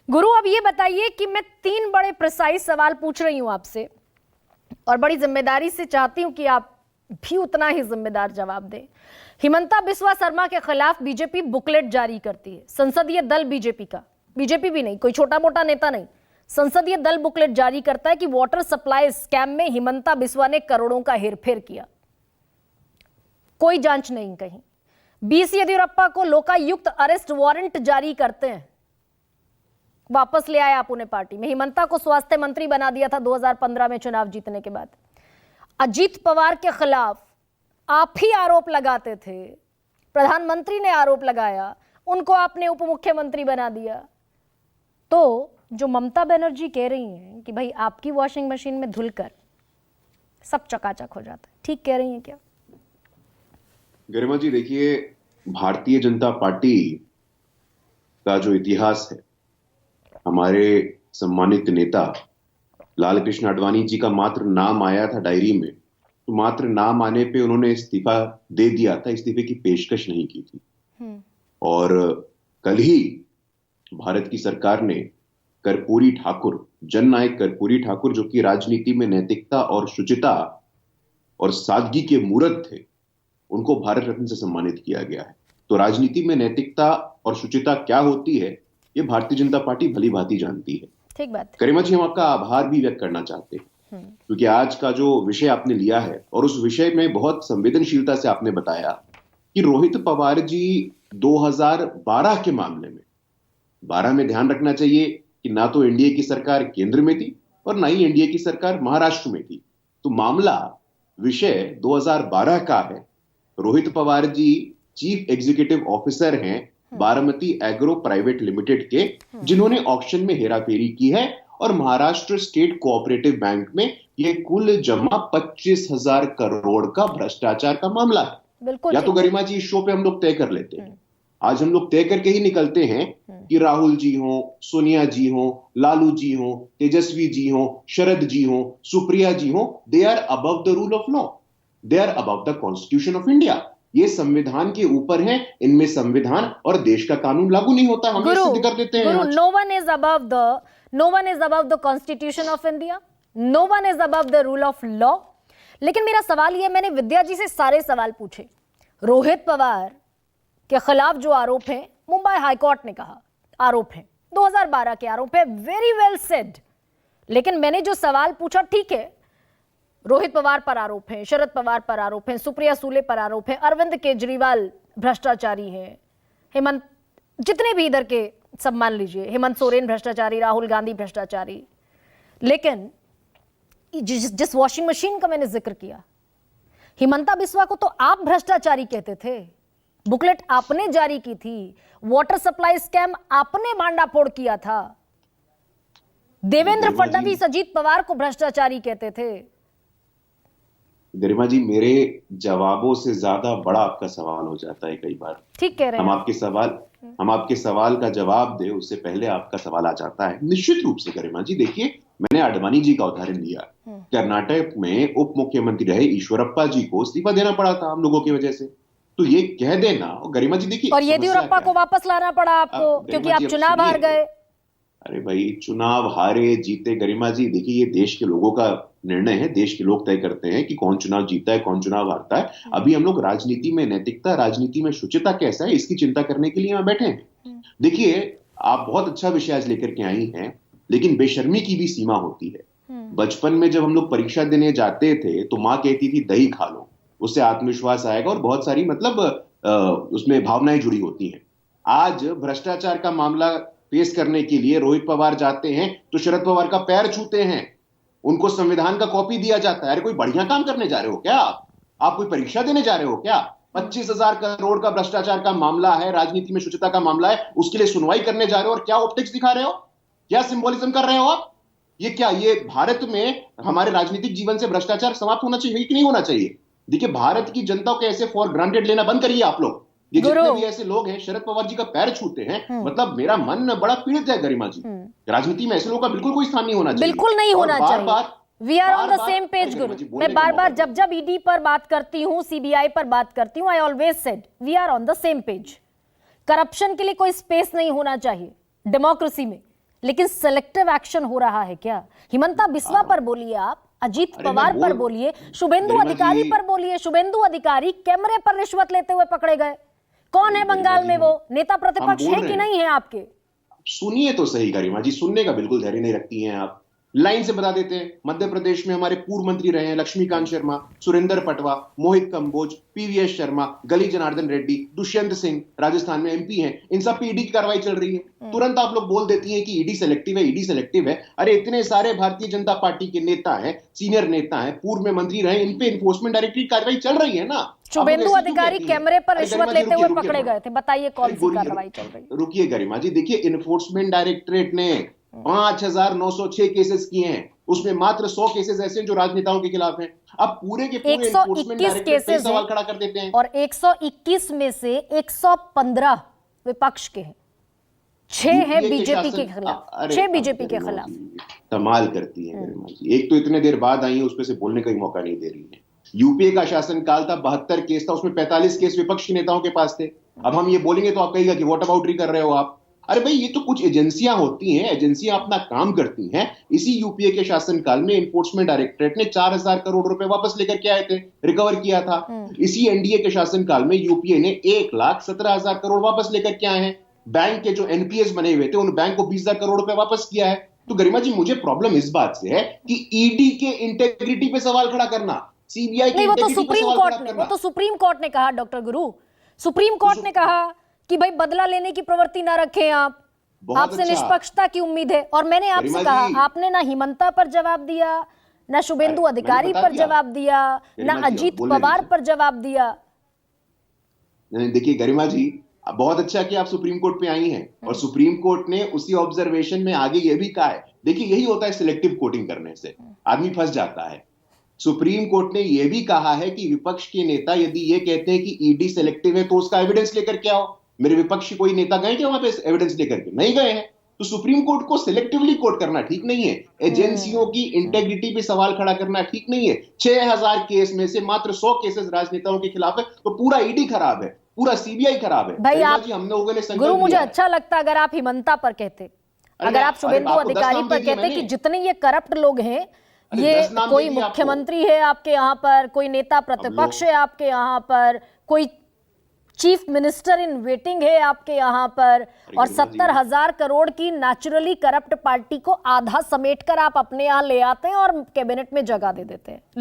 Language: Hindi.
गुरु, अब ये बताइए कि मैं 3 बड़े प्रिसाइज सवाल पूछ रही हूं आपसे और बड़ी जिम्मेदारी से चाहती हूं कि आप भी उतना ही जिम्मेदार जवाब दें। हिमंता बिस्वा शर्मा के खिलाफ बीजेपी बुकलेट जारी करती है। संसदीय दल बीजेपी का, बीजेपी भी नहीं, कोई छोटा मोटा नेता नहीं, संसदीय दल बुकलेट जारी करता है कि वाटर सप्लाई स्कैम में हिमंता बिस्वा ने करोड़ों का हेरफेर किया। कोई जांच नहीं कहीं। बीएस येदियुरप्पा को लोकायुक्त अरेस्ट वारंट जारी करते हैं, वापस ले आए आप उन्हें पार्टी में। हिमंता को स्वास्थ्य मंत्री बना दिया था 2015 में चुनाव जीतने के बाद। अजीत पवार के खिलाफ आप ही आरोप लगाते थे, प्रधानमंत्री ने आरोप लगाया, उनको आपने उप मुख्यमंत्री बना दिया। तो जो ममता बनर्जी कह रही हैं कि भाई आपकी वॉशिंग मशीन में धुलकर सब चकाचक हो जाता है, ठीक कह रही हैं क्या? गरिमा जी, देखिए, भारतीय जनता पार्टी का जो इतिहास है, हमारे सम्मानित नेता लाल कृष्ण आडवाणी जी का मात्र नाम आया था डायरी में, तो मात्र नाम आने पे उन्होंने इस्तीफा दे दिया था, इस्तीफे की पेशकश नहीं की थी। और कल ही भारत की सरकार ने कर्पूरी ठाकुर, जननायक कर्पूरी ठाकुर, जो कि राजनीति में नैतिकता और शुचिता और सादगी के मूर्त थे, उनको भारत रत्न से सम्मानित किया गया है। तो राजनीति में नैतिकता और शुचिता क्या होती है, ये भारतीय जनता पार्टी भली भांति जानती है। ठीक बात। गरिमा जी, हम आपका आभार भी व्यक्त करना चाहते हैं क्योंकि आज का जो विषय आपने लिया है और उस विषय में बहुत संवेदनशीलता से आपने बताया कि रोहित पवार जी 2012 के मामले में, 12 में ध्यान रखना चाहिए कि ना तो एनडीए की सरकार केंद्र में थी और ना ही एनडीए की सरकार महाराष्ट्र में थी। तो मामला, विषय 2012 का है। Rohit Pawar ji chief executive officer हैं बारामती एग्रो प्राइवेट लिमिटेड के, जिन्होंने ऑक्शन में हेराफेरी की है और महाराष्ट्र स्टेट कोऑपरेटिव बैंक में यह कुल जमा 25,000 करोड़ का भ्रष्टाचार का मामला है। या तो गरिमा जी, इस शो पे हम लोग तय कर लेते हैं, आज हम लोग तय करके ही निकलते हैं कि राहुल जी हो, सोनिया जी हो, लालू जी हो, तेजस्वी जी हो, शरद जी हो, सुप्रिया जी हो, they are above the rule of law, they are above the constitution of India. ये संविधान के ऊपर है, इनमें संविधान और देश का कानून लागू नहीं होता। हम ये सिद्ध कर देते हैं। No one is above the constitution of India, no one is above the rule of law. लेकिन मेरा सवाल ये, मैंने विद्या जी से सारे सवाल पूछे। रोहित पवार के खिलाफ जो आरोप है, मुंबई हाईकोर्ट ने कहा आरोप है, 2012 के आरोप है, वेरी वेल सेड। लेकिन मैंने जो सवाल पूछा, ठीक है, रोहित पवार पर आरोप है, शरद पवार पर आरोप है, सुप्रिया सूले पर आरोप है, अरविंद केजरीवाल भ्रष्टाचारी है, हेमंत, जितने भी इधर के सब मान लीजिए, हेमंत सोरेन भ्रष्टाचारी, राहुल गांधी भ्रष्टाचारी। लेकिन जिस वॉशिंग मशीन का मैंने जिक्र किया, हिमंता बिस्वा को तो आप भ्रष्टाचारी कहते थे, बुकलेट आपने जारी की थी, वाटर सप्लाई स्कैम आपने भांडाफोड़ किया था, देवेंद्र फडणवीस अजीत पवार को भ्रष्टाचारी कहते थे। गरिमा जी, मेरे जवाबों से ज्यादा बड़ा आपका सवाल हो जाता है कई बार। ठीक कह रहे हैं। हम आपके सवाल का जवाब दे उससे पहले आपका सवाल आ जाता है। निश्चित रूप से गरिमा जी, देखिए, मैंने आडवाणी जी का उदाहरण लिया। कर्नाटक में उप मुख्यमंत्री रहे ईश्वरप्पा जी को इस्तीफा देना पड़ा था हम लोगों की वजह से। तो ये कह देना, गरिमा जी देखिए, और येदियुरप्पा को वापस लाना पड़ा आपको क्योंकि आप चुनाव हार गए। अरे भाई, चुनाव हारे जीते गरिमा जी, देखिए, ये देश के लोगों का निर्णय है, देश के लोग तय करते हैं कि कौन चुनाव जीता है, कौन चुनाव हारता है। अभी हम लोग राजनीति में नैतिकता, राजनीति में शुचिता कैसा है, इसकी चिंता करने के लिए यहाँ बैठे हैं। देखिए, आप बहुत अच्छा विषय आज लेकर के आई हैं, लेकिन बेशर्मी की भी सीमा होती है। बचपन में जब हम लोग परीक्षा देने जाते थे तो माँ कहती थी दही खा लो, उससे आत्मविश्वास आएगा, और बहुत सारी उसमें भावनाएं जुड़ी होती हैं। आज भ्रष्टाचार का मामला पेश करने के लिए रोहित पवार जाते हैं तो शरद पवार का पैर छूते हैं, उनको संविधान का कॉपी दिया जाता है। अरे कोई बढ़िया काम करने जा रहे हो क्या आप कोई परीक्षा देने जा रहे हो क्या? 25,000 करोड़ का भ्रष्टाचार का मामला है, राजनीति में शुचिता का मामला है, उसके लिए सुनवाई करने जा रहे हो और क्या ऑप्टिक्स दिखा रहे हो, क्या सिंबोलिज्म कर रहे हो आप? ये क्या, ये भारत में हमारे राजनीतिक जीवन से भ्रष्टाचार समाप्त होना चाहिए कि नहीं होना चाहिए? देखिए, भारत की जनता को ऐसे फॉर ग्रांटेड लेना बंद करिए आप लोग। ये जितने भी ऐसे लोग हैं शरद पवार जी का पैर छूते हैं, मतलब मेरा मन बड़ा पीड़ित है गरिमा जी। राजनीति में ऐसे लोगों का बिल्कुल कोई स्थान नहीं होना चाहिए, बिल्कुल नहीं होना चाहिए। We are on the same page guru. मैं बार बार जब ईडी पर बात करती हूँ, सीबीआई पर बात करती हूँ, I always said we are on the same page. Corruption के लिए कोई स्पेस नहीं होना चाहिए डेमोक्रेसी में, लेकिन सेलेक्टिव एक्शन हो रहा है क्या? हिमंता बिस्वा पर बोलिए आप, अजीत अरे पवार मैं पर बोल- बोलिए, शुभेंदु गरिमा अधिकारी जी- पर बोलिए। शुभेंदु अधिकारी कैमरे पर रिश्वत लेते हुए पकड़े गए। कौन है गरिमा बंगाल जी, में वो नेता हम प्रतिपक्ष बोल है रहे कि हैं, नहीं है आपके? सुनिए तो सही गरिमा जी, सुनने का बिल्कुल धैर्य नहीं रखती हैं आप। लाइन से बता देते हैं, मध्य प्रदेश में हमारे पूर्व मंत्री रहे हैं लक्ष्मीकांत शर्मा, सुरेंद्र पटवा, मोहित कंबोज, पीवीएस शर्मा, गली जनार्दन रेड्डी, दुष्यंत सिंह, राजस्थान में एमपी हैं, इन सब पे ईडी की कार्रवाई चल रही है। तुरंत आप लोग बोल देती हैं कि ईडी सेलेक्टिव है, ईडी सेलेक्टिव है। अरे इतने सारे भारतीय जनता पार्टी के नेता हैं, सीनियर नेता हैं, पूर्व में मंत्री रहे, इन पे इन्फोर्समेंट डायरेक्टरेट की कार्रवाई चल रही है ना। शुभेंदु अधिकारी कैमरे पर रिश्वत लेते हुए पकड़े थोड़ा। गए थे, बताइए कौन सी कार्रवाई चल रही? रुकिए गरिमा जी, देखिए इन्फोर्समेंट डायरेक्टरेट ने 5,906 केसेस किए हैं, उसमें मात्र 100 केसेस ऐसे हैं जो राजनेताओं के खिलाफ हैं। अब पूरे के पूरे इन्फोर्समेंट 121 डायरेक्टरेट पे केसेस सवाल खड़ा कर देते हैं। और 121 में से 115 विपक्ष के हैं, 6 हैं यूपीए के बीजेपी के शासन- खिलाफ, अरे 6 बीजेपी के गरिमा खिलाफ। जी, कमाल करती है गरिमा जी। एक तो इतने देर बाद आई है, उस पे से बोलने का ही मौका नहीं दे रही है। यूपीए का शासनकाल था, 72 केस था, उसमें 45 केस विपक्ष के नेताओं के पास थे। अब हम ये बोलेंगे तो आप कहिएगा कि वॉट अबाउटरी कर रहे हो आप। अरे भाई, ये तो कुछ एजेंसियां होती हैं, एजेंसियां अपना काम करती हैं। इसी यूपीए के शासनकाल में इन्फोर्समेंट डायरेक्टरेट ने 4,000 करोड़ रुपए वापस लेकर के आए थे, रिकवर किया था। इसी एनडीए के शासनकाल में यूपीए ने 1,17,000 करोड़ वापस लेकर के आए हैं। बैंक के जो एनपीएस बने हुए थे, उन बैंक को 20,000 करोड़ रुपए वापस किया है। तो गरिमा जी, मुझे प्रॉब्लम इस बात से है कि ईडी के इंटेग्रिटी पे सवाल खड़ा करना, सीबीआई की नहीं, वो तो इंटेग्रिटी पे सुप्रीम सवाल कोर्ट खड़ा ने, करना। वो तो सुप्रीम कोर्ट ने कहा डॉक्टर गुरु, सुप्रीम कोर्ट ने कहा कि भाई बदला लेने की प्रवृत्ति ना रखें आप, बहुत आपसे अच्छा। निष्पक्षता की उम्मीद है। और मैंने आपसे गरिमा कहा, जी, आपने ना हिमंता पर जवाब दिया, ना शुभेंदु मैंने अधिकारी बता पर दिया। जवाब दिया, ना गरिमा जी, अजीत बोलने पवार दीजिए। पर जवाब दिया। नहीं, देखिए गरिमा जी, बहुत अच्छा कि आप सुप्रीम कोर्ट पे आई हैं, और सुप्रीम कोर्ट ने उसी ऑब्जर्वेशन में आगे ये भी कहा है। देखिए, यही होता है सिलेक्टिव कोटिंग करने से, आदमी फंस जाता है। सुप्रीम कोर्ट ने यह भी कहा है कि विपक्ष के नेता यदि ये कहते हैं कि ईडी सेलेक्टिव है, तो उसका एविडेंस लेकर के आओ। मेरे विपक्षी कोई नेता गए क्या वहां पे एविडेंस लेकर के? नहीं गए हैं। तो सुप्रीम कोर्ट को सिलेक्टिवली कोर्ट करना ठीक नहीं है, एजेंसियों की इंटेग्रिटी पे सवाल खड़ा करना ठीक नहीं है। 6,000 केस में से मात्र 100 केसेस राजनेताओं के खिलाफ है, तो पूरा ईडी खराब है, पूरा सीबीआई खराब है। भाई गरिमा आप जी, हम लोगों ने संकल्प गुरु, मुझे लिया है। अच्छा लगता अगर आप हिमंता पर कहते, अगर आप शुभेंदु आपको 10 अधिकारी नाम पर दे दिए कहते कि मैंने। जितने ये करप्ट लोग हैं, अरे ये 10 नाम कोई दे दिए आपको। मुख्यमंत्री है आपके यहाँ पर, कोई नेता प्रतिपक्ष है आपके यहाँ पर, कोई चीफ मिनिस्टर इन वेटिंग है आपके यहाँ पर, और 70,000 करोड़ की नेचुरली करप्ट पार्टी को आधा समेट कर आप अपने यहाँ ले आते हैं और कैबिनेट में जगह दे देते हैं।